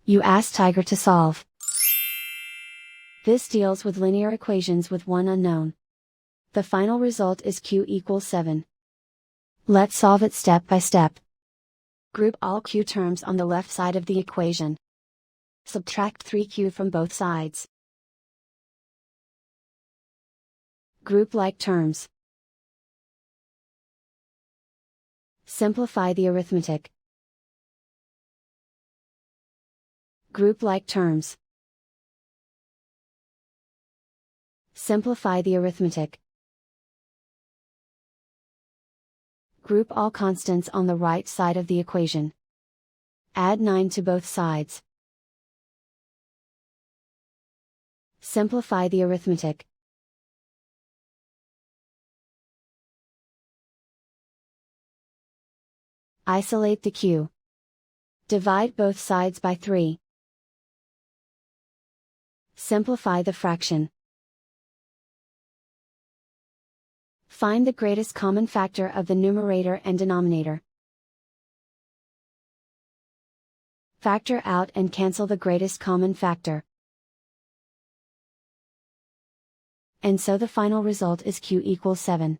You ask Tiger to solve. This deals with linear equations with one unknown. The final result is q equals 7. Let's solve it step by step. Group all q terms on the left side of the equation. Subtract 3q from both sides. Group like terms. Simplify the arithmetic. Group like terms. Simplify the arithmetic. Group all constants on the right side of the equation. Add 9 to both sides. Simplify the arithmetic. Isolate the q. Divide both sides by 3. Simplify the fraction. Find the greatest common factor of the numerator and denominator. Factor out and cancel the greatest common factor. And so the final result is q equals 7.